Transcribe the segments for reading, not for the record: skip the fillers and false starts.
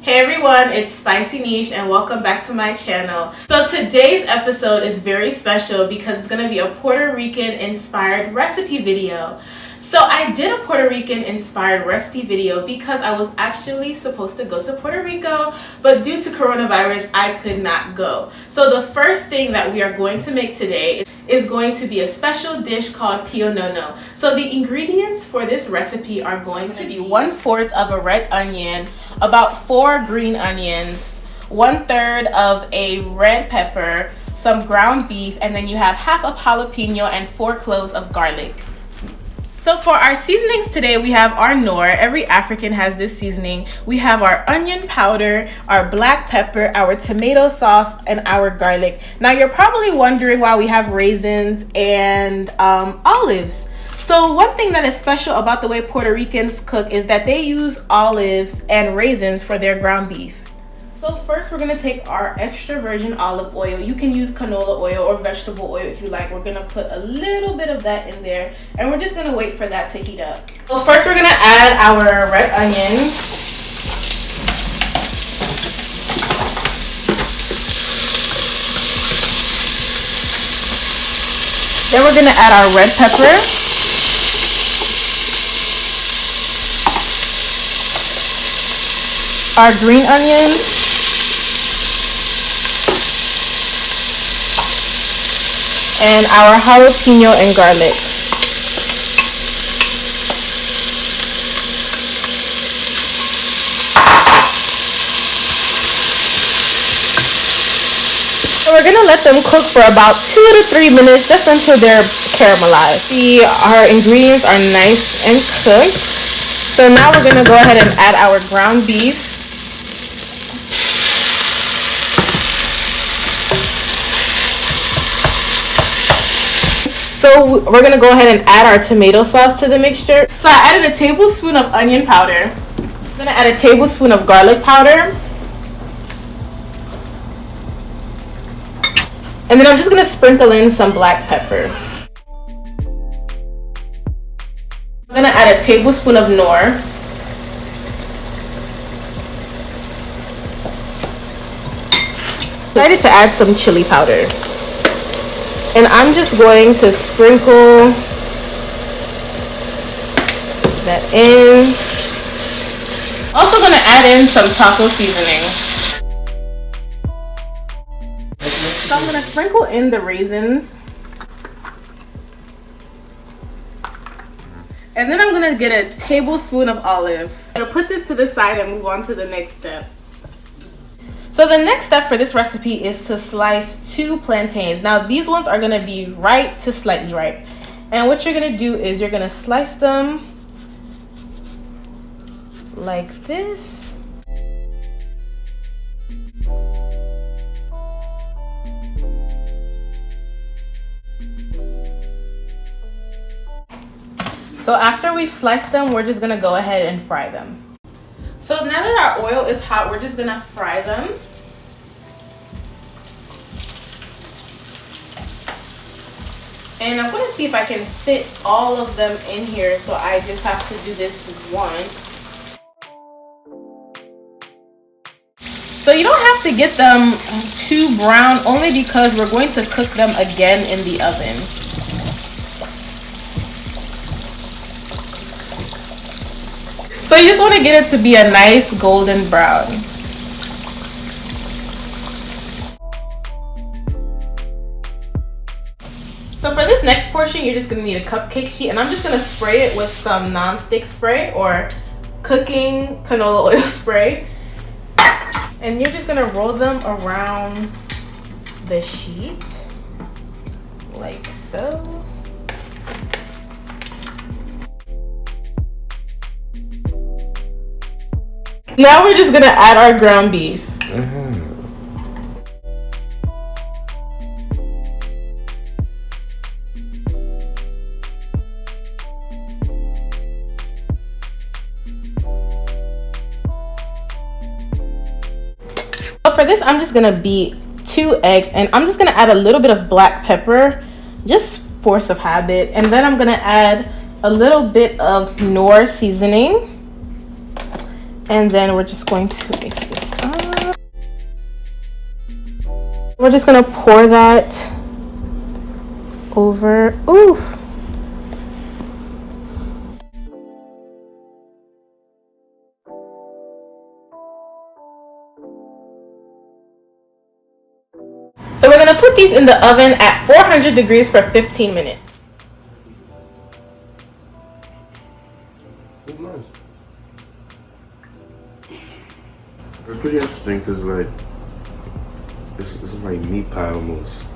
Hey everyone, it's Spicy Niche and welcome back to my channel. So today's episode is very special because it's going to be a Puerto Rican inspired recipe video. So I did a Puerto Rican inspired recipe video because I was actually supposed to go to Puerto Rico, but due to coronavirus, I could not go. So the first thing that we are going to make today is going to be a special dish called Pionono. So the ingredients for this recipe are going to be 1/4 of a red onion, about 4 green onions, 1/3 of a red pepper, some ground beef, and then you have half a jalapeno and 4 cloves of garlic. So for our seasonings today, we have our Knorr. Every African has this seasoning. We have our onion powder, our black pepper, our tomato sauce, and our garlic. Now you're probably wondering why we have raisins and olives. So one thing that is special about the way Puerto Ricans cook is that they use olives and raisins for their ground beef. So first we're going to take our extra virgin olive oil. You can use canola oil or vegetable oil if you like. We're going to put a little bit of that in there and we're just going to wait for that to heat up. So first we're going to add our red onion. Then we're going to add our red pepper. Our green onion. And our jalapeno and garlic. So we're gonna let them cook for about 2 to 3 minutes, just until they're caramelized. See, our ingredients are nice and cooked. So now we're gonna go ahead and add our ground beef. So we're going to go ahead and add our tomato sauce to the mixture. So I added a tablespoon of onion powder. I'm going to add a tablespoon of garlic powder. And then I'm just going to sprinkle in some black pepper. I'm going to add a tablespoon of Knorr. Decided to add some chili powder. And I'm just going to sprinkle that in. Also going to add in some taco seasoning. So I'm going to sprinkle in the raisins. And then I'm going to get a tablespoon of olives. I'm going to put this to the side and move on to the next step. So the next step for this recipe is to slice 2 plantains. Now these ones are going to be ripe to slightly ripe. And what you're going to do is you're going to slice them like this. So after we've sliced them, we're just going to go ahead and fry them. So now that our oil is hot, we're just going to fry them. And I'm going to see if I can fit all of them in here, so I just have to do this once. So you don't have to get them too brown, only because we're going to cook them again in the oven. So you just want to get it to be a nice golden brown. So for this next portion, you're just going to need a cupcake sheet, and I'm just going to spray it with some non-stick spray or cooking canola oil spray. And you're just going to roll them around the sheet like so. Now we're just going to add our ground beef. For this, I'm just gonna beat 2 eggs, and I'm just gonna add a little bit of black pepper, just force of habit, and then I'm gonna add a little bit of Knorr seasoning, And then we're just going to mix this up. We're just gonna pour that over. Ooh. So we're gonna put these in the oven at 400 degrees for 15 minutes. It's nice. It's pretty interesting because like it's like meat pie almost.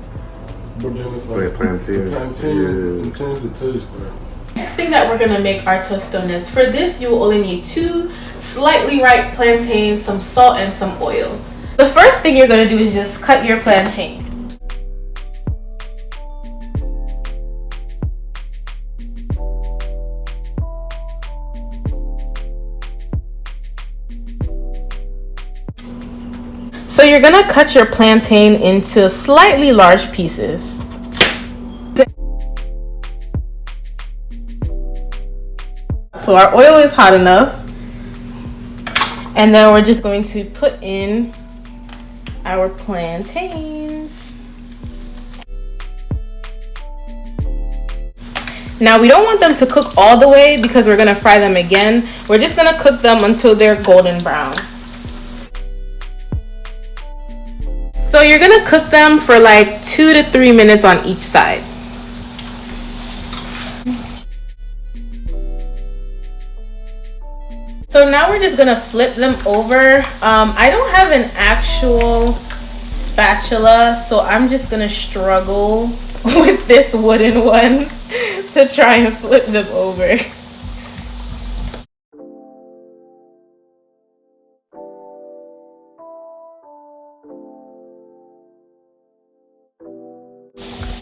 But then it's like plantains. It changes the taste there. Next thing that we're gonna make are tostones. For this, you will only need 2 slightly ripe plantains, some salt, and some oil. The first thing you're gonna do is just cut your plantain. So you're gonna cut your plantain into slightly large pieces. So our oil is hot enough. And then we're just going to put in our plantains. Now we don't want them to cook all the way because we're gonna fry them again. We're just gonna cook them until they're golden brown. So you're gonna cook them for like 2 to 3 minutes on each side. So now we're just gonna flip them over. I don't have an actual spatula, so I'm just gonna struggle with this wooden one to try and flip them over.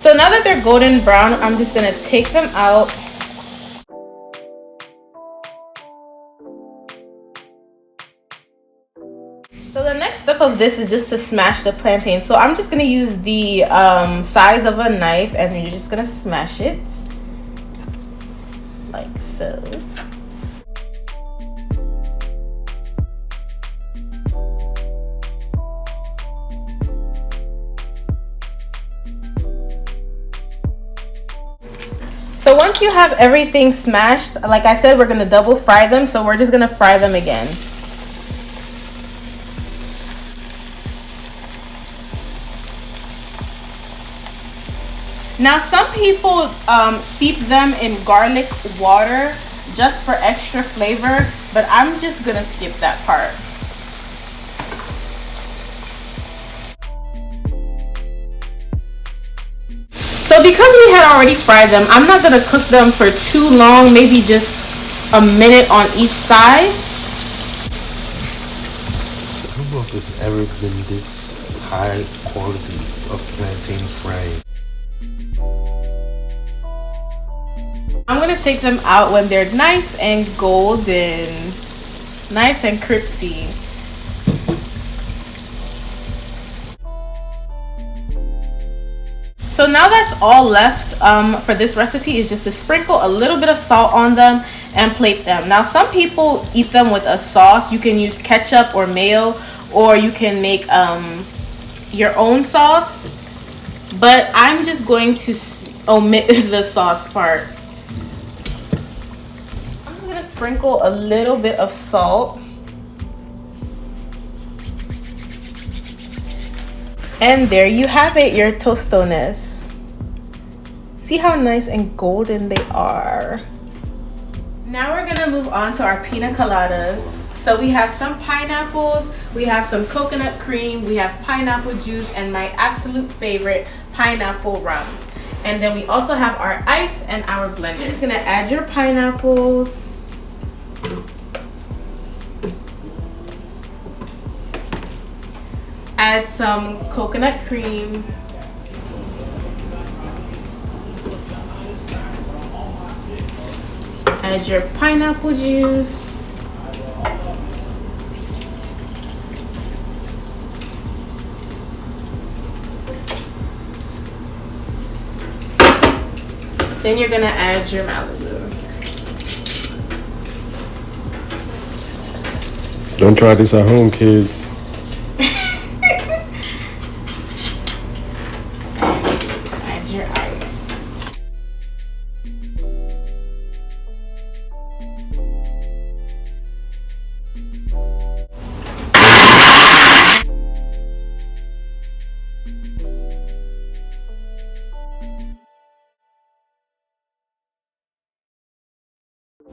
So now that they're golden brown, I'm just gonna take them out. So the next step of this is just to smash the plantain. So I'm just gonna use the size of a knife, and you're just gonna smash it like so. So once you have everything smashed, like I said, we're gonna double fry them. So we're just gonna fry them again. Now some people steep them in garlic water just for extra flavor, but I'm just gonna skip that part. So because we had already fried them, I'm not gonna cook them for too long, maybe just a minute on each side. I don't know if there's ever been this high quality of plantain fried. I'm gonna take them out when they're nice and golden, nice and crispy. So now that's all left for this recipe is just to sprinkle a little bit of salt on them and plate them. Now some people eat them with a sauce. You can use ketchup or mayo, or you can make your own sauce, but I'm just going to omit the sauce part. I'm just gonna sprinkle a little bit of salt. And there you have it, your tostones. See how nice and golden they are. Now we're gonna move on to our pina coladas. So we have some pineapples, we have some coconut cream, we have pineapple juice, and my absolute favorite, pineapple rum. And then we also have our ice and our blender. Just gonna add your pineapples. Add some coconut cream. Add your pineapple juice. Then you're gonna add your Malibu. Don't try this at home, kids. Add your ice.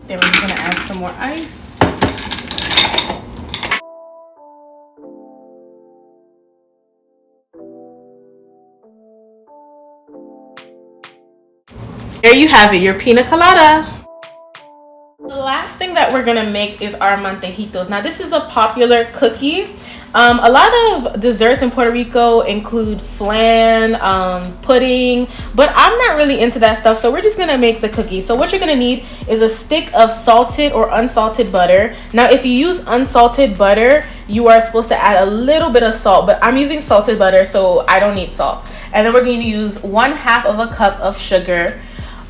Then we're just gonna add some more ice. There you have it, your pina colada. The last thing that we're gonna make is our Mantecaditos. Now this is a popular cookie. A lot of desserts in Puerto Rico include flan, pudding, but I'm not really into that stuff, so we're just gonna make the cookie. So what you're gonna need is a stick of salted or unsalted butter. Now if you use unsalted butter, you are supposed to add a little bit of salt, but I'm using salted butter, so I don't need salt. And then we're going to use 1/2 of a cup of sugar,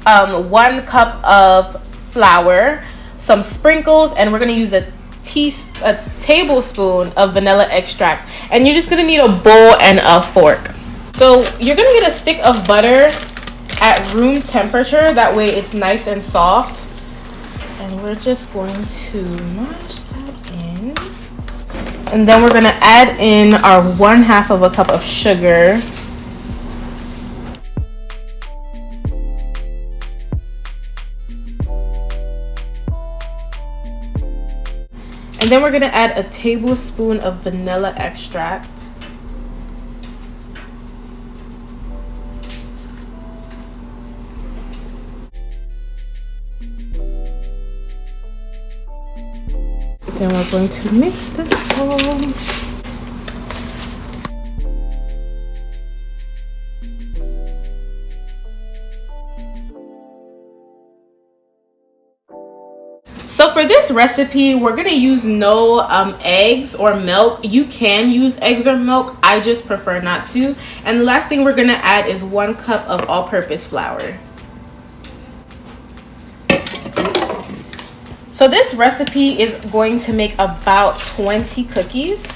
1 cup of flour, some sprinkles, and we're going to use a tablespoon of vanilla extract. And you're just going to need a bowl and a fork. So you're going to get a stick of butter at room temperature. That way it's nice and soft. And we're just going to mash that in. And then we're going to add in our 1/2 of a cup of sugar. And then we're going to add a tablespoon of vanilla extract. Then we're going to mix this all. So for this recipe, we're gonna use no eggs or milk. You can use eggs or milk. I just prefer not to. And the last thing we're gonna add is 1 cup of all-purpose flour. So this recipe is going to make about 20 cookies.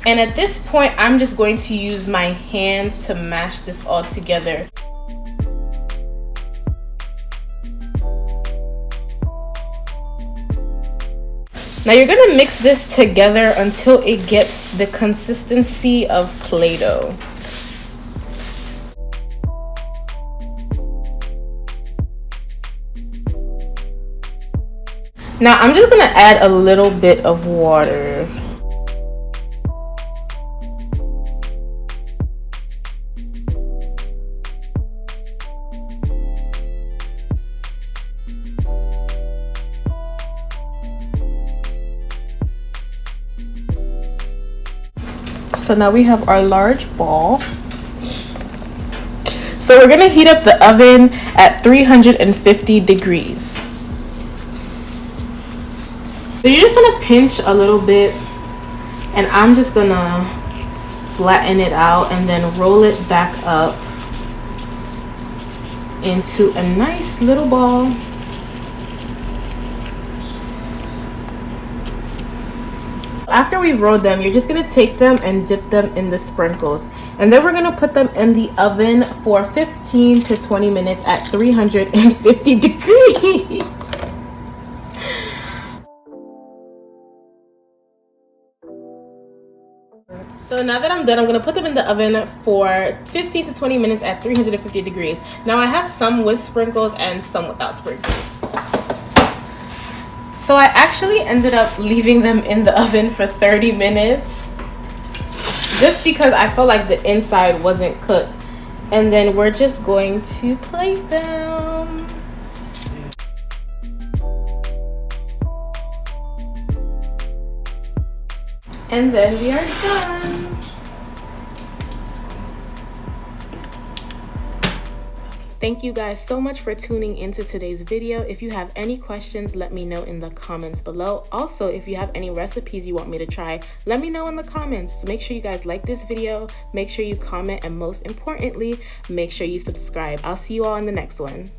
And at this point, I'm just going to use my hands to mash this all together. Now you're gonna mix this together until it gets the consistency of Play-Doh. Now I'm just gonna add a little bit of water. So now we have our large ball. So we're gonna heat up the oven at 350 degrees. So you're just gonna pinch a little bit, and I'm just gonna flatten it out and then roll it back up into a nice little ball. After we've rolled them, you're just gonna take them and dip them in the sprinkles. And then we're gonna put them in the oven for 15 to 20 minutes at 350 degrees. So now that I'm done, I'm gonna put them in the oven for 15 to 20 minutes at 350 degrees. Now I have some with sprinkles and some without sprinkles. So I actually ended up leaving them in the oven for 30 minutes just because I felt like the inside wasn't cooked. And then we're just going to plate them. And then we are done. Thank you guys so much for tuning into today's video. If you have any questions, let me know in the comments below. Also, if you have any recipes you want me to try, let me know in the comments. Make sure you guys like this video, make sure you comment, and most importantly, make sure you subscribe. I'll see you all in the next one.